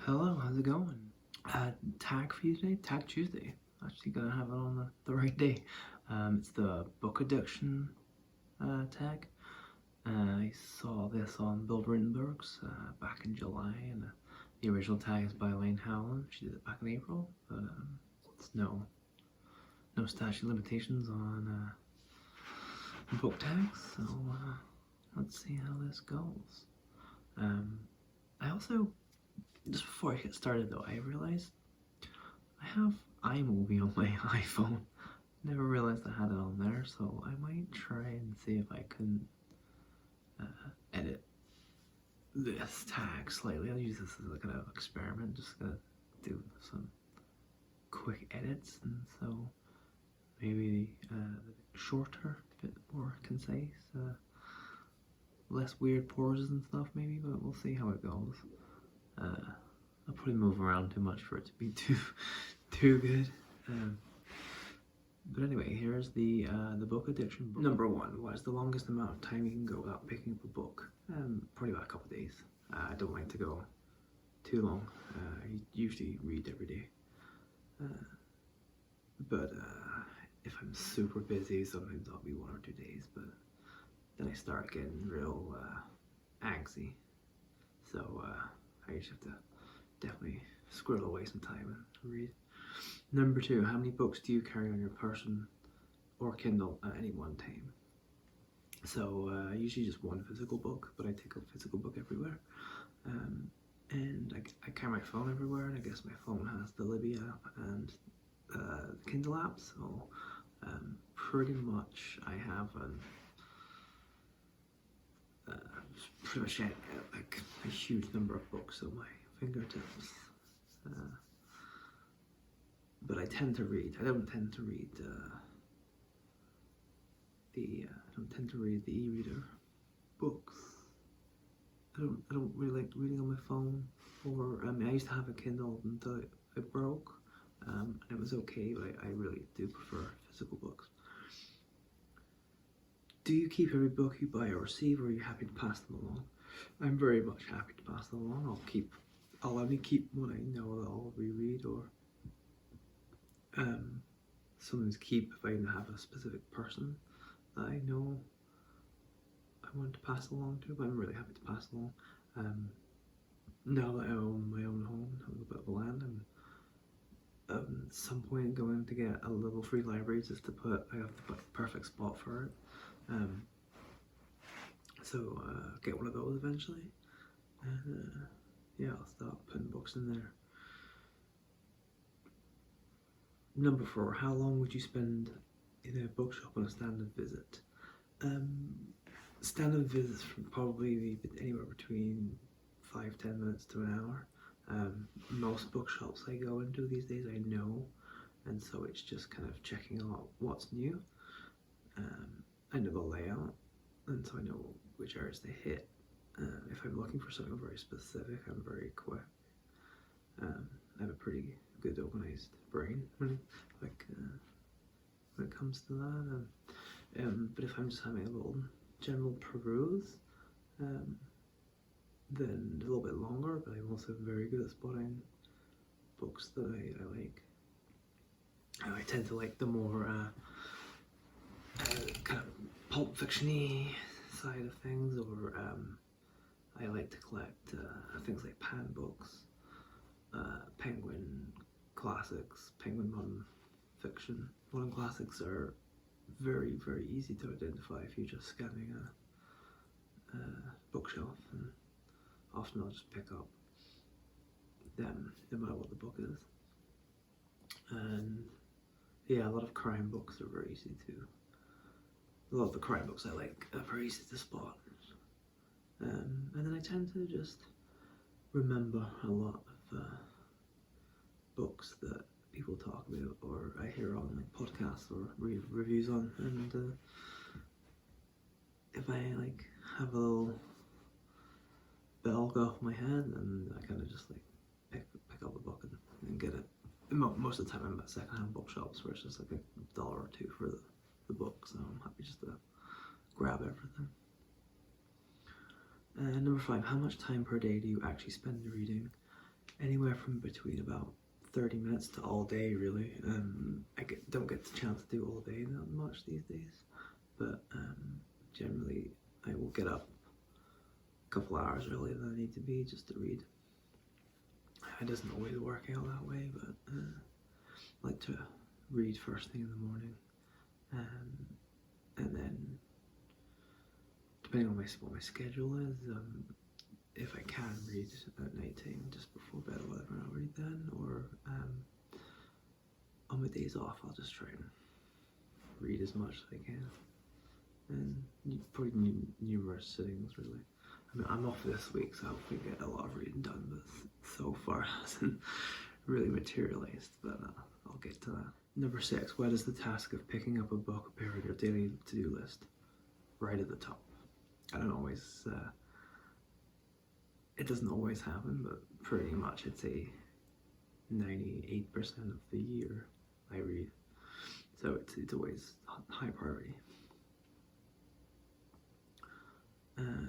Hello, how's it going? Tag for you today? Tag Tuesday. Actually gonna have it on the right day. It's the book addiction tag. I saw this on Bill Rittenberg's back in July, and the original tag is by Elaine Howland. She did it back in April, but it's no statute of limitations on book tags, so let's see how this goes. I also, just before I get started though, I realized I have iMovie on my iPhone. Never realized I had it on there, so I might try and see if I can edit this tag slightly. I'll use this as a kind of experiment, just gonna do some quick edits, and so maybe shorter, a bit more concise, less weird pauses and stuff maybe, but we'll see how it goes. I'll probably move around too much for it to be too good. But anyway, here's the book addiction book. Number 1, what is the longest amount of time you can go without picking up a book? Probably about a couple of days. I don't like to go too long. I usually read every day. But if I'm super busy, sometimes I'll be 1 or 2 days, but then I start getting real angsty. So I usually have to definitely squirrel away some time and read. Number 2, how many books do you carry on your person or Kindle at any one time? So usually just 1 physical book, but I take a physical book everywhere. And I carry my phone everywhere, and I guess my phone has the Libby app and the Kindle app, so pretty much I have pretty much like a huge number of books at my fingertips. But I tend to read. I don't tend to read the e-reader books. I don't really like reading on my phone. Or I used to have a Kindle until it broke, and it was okay, but I really do prefer physical books. Do you keep every book you buy or receive, or are you happy to pass them along? I'm very much happy to pass them along. I'll only keep what I know that I'll reread, or sometimes keep if I have a specific person that I know I want to pass along to, but I'm really happy to pass along. Now that I own my own home, I have a bit of land, I'm at some point going to get a little free library just to I have to put a perfect spot for it. So get one of those eventually, and yeah, I'll start putting books in there. Number 4, how long would you spend in a bookshop on a standard visit? Standard visits from probably anywhere between 5-10 minutes to an hour. Most bookshops I go into these days I know, and so it's just kind of checking out what's new. I know the layout, and so I know which areas they hit. If I'm looking for something very specific, I'm very quick. I have a pretty good organized brain when it comes to that. But if I'm just having a little general peruse, then a little bit longer, but I'm also very good at spotting books that I like. I tend to like the more kind of pulp fiction-y side of things, or I like to collect things like Pan books, Penguin classics, Penguin modern fiction. Modern classics are very, very easy to identify if you're just scanning a bookshelf, and often I'll just pick up them no matter what the book is. And yeah, a lot of crime books are very easy to. A lot of the crime books I like are very easy to spot. And then I tend to just remember a lot of books that people talk about, or I hear on like podcasts or read reviews on, and if I like have a little bell go off my head, and I kind of just like pick up the book and get it. Most of the time I'm at secondhand bookshops where it's just like $1 or $2 for the book, so I'm happy just to grab everything. Number 5, how much time per day do you actually spend reading? Anywhere anywhere from between about 30 minutes to all day, really. Don't get the chance to do all day that much these days, but generally I will get up a couple hours earlier than I need to be just to read. It doesn't always work out that way, but I like to read first thing in the morning, and then depending on what my schedule is, if I can read at night time just before bed or whatever, I'll read then, or on my days off I'll just try and read as much as I can, and probably numerous sittings really. I mean, I'm off this week, so hopefully get a lot of reading done, but so far hasn't really materialized, but I'll get to that. Number 6, why does the task of picking up a book appear on your daily to-do list? Right at the top. I don't always, it doesn't always happen, but pretty much I'd say 98% of the year I read. So it's always high priority.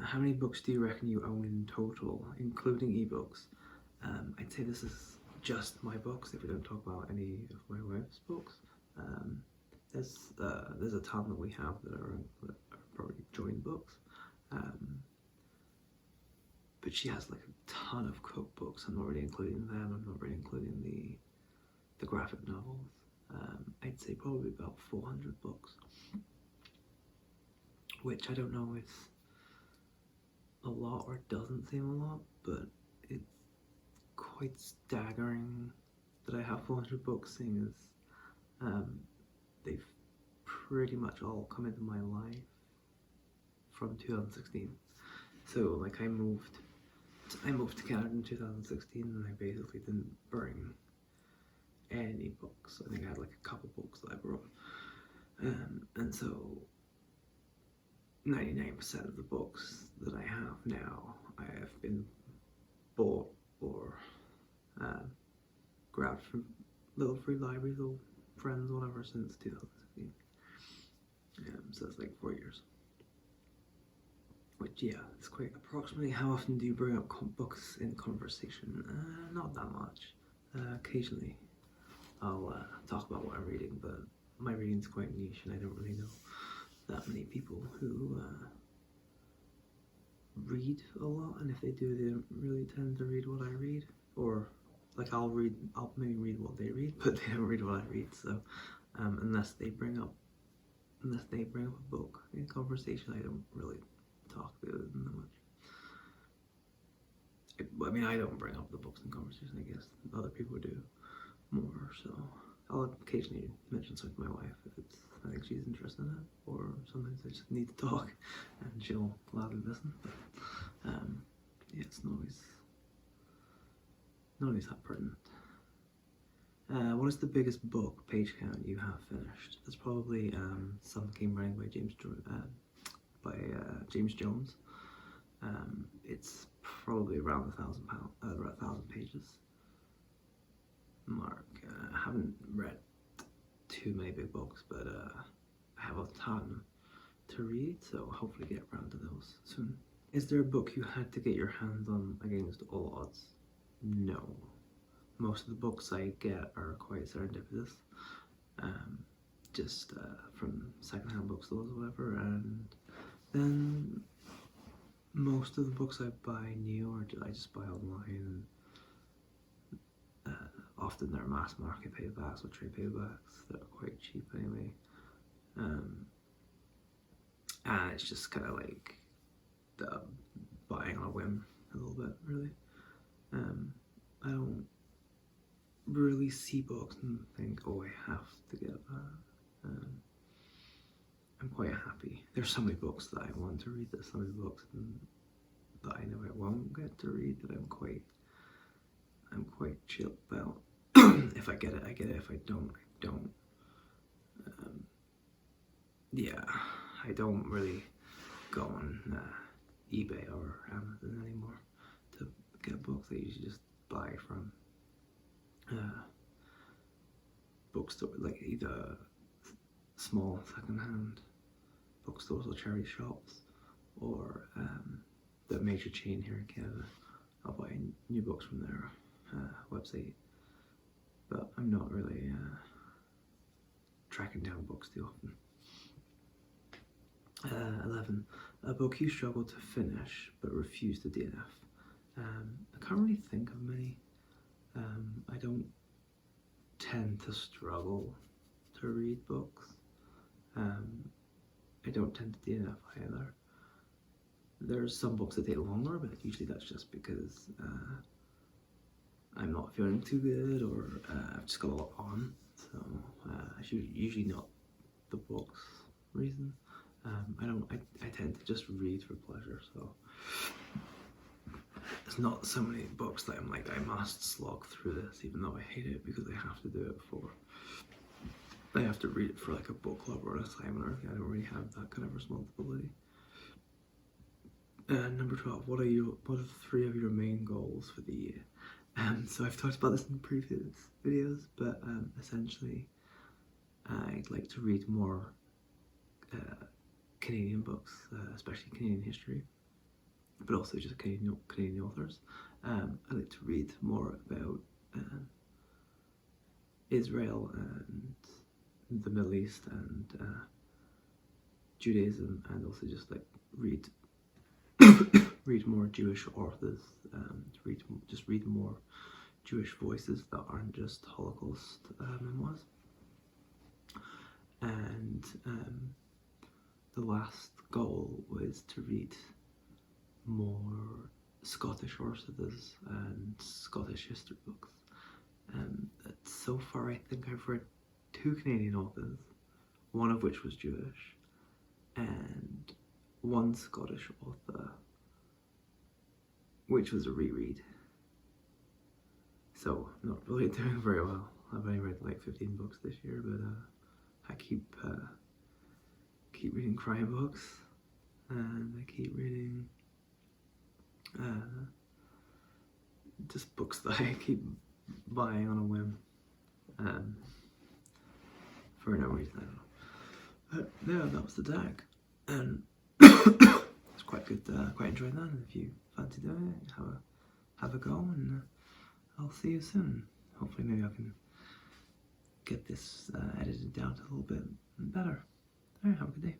How many books do you reckon you own in total, including ebooks? I'd say this is just my books, if we don't talk about any of my wife's books. There's a ton that we have that are probably joint books. But she has like a ton of cookbooks. I'm not really including them. I'm not really including the graphic novels. I'd say probably about 400 books, which I don't know if a lot or doesn't seem a lot, but it's quite staggering that I have 400 books, seeing as they've pretty much all come into my life from 2016. So like I moved to Canada in 2016, and I basically didn't bring any books. I think I had like a couple books that I brought, and so 99% of the books that I have now I have been bought or grabbed from little free libraries or friends, whatever, since 2016. So it's like 4 years. Which, yeah, it's quite. Approximately how often do you bring up books in conversation? Not that much. Occasionally I'll talk about what I'm reading, but my reading's quite niche and I don't really know that many people who read a lot, and if they do, they don't really tend to read what I read, or like I'll maybe read what they read, but they don't read what I read. So unless they bring up a book in conversation, I don't really talk about it that much. I mean, I don't bring up the books in conversation. I guess other people do more. So I'll occasionally mention something to my wife if I think she's interested in it, or sometimes I just need to talk and she'll gladly listen. But yeah, it's not always that pertinent. What is the biggest book page count you have finished? That's probably Sun Came Running by James Jones. It's probably around 1,000 pages mark. I haven't read too many big books, but I have a ton to read, so hopefully get around to those soon. Is there a book you had to get your hands on against all odds? No. Most of the books I get are quite serendipitous, just from secondhand bookstores or whatever, and then most of the books I buy new, or I just buy online. Often they're mass market paperbacks or trade paperbacks that are quite cheap anyway, and it's just kind of like the buying on a whim a little bit, really. I don't really see books and think, oh, I have to get that. I'm quite happy. There's so many books that I want to read, there's so many books that I know I won't get to read, that I'm quite chill about. If I get it, I get it. If I don't, I don't. Yeah, I don't really go on eBay or Amazon anymore to get books. I usually just buy from bookstores, like either small secondhand bookstores or charity shops, or the major chain here in Canada. I'll buy new books from there bookshop's 8, but I'm not really tracking down books too often. 11. A book you struggle to finish but refuse to DNF. I can't really think of many. I don't tend to struggle to read books. I don't tend to DNF either. There's some books that take longer, but usually that's just because I'm not feeling too good, or I've just got a lot on. So it's usually not the book's reason. I tend to just read for pleasure, so there's not so many books that I'm like, I must slog through this, even though I hate it because I have to do it for, I have to read it for like a book club or an assignment or anything. I don't really have that kind of responsibility. Number 12, what are 3 of your main goals for the year? So I've talked about this in previous videos, but essentially I'd like to read more Canadian books, especially Canadian history, but also just Canadian authors. I'd like to read more about Israel and the Middle East and Judaism, and also just like read more Jewish authors, read more Jewish voices that aren't just Holocaust memoirs. And the last goal was to read more Scottish authors and Scottish history books. So far I think I've read 2 Canadian authors, one of which was Jewish, and 1 Scottish author, which was a reread. So I'm not really doing very well. I've only read like 15 books this year, but I keep reading crime books, and I keep reading just books that I keep buying on a whim for no reason, I don't know. But yeah, that was the tag, and it's quite good. Quite enjoyed that. And if you fancy doing it, have a go, and I'll see you soon. Hopefully, maybe I can get this edited down to a little bit better. Alright, have a good day.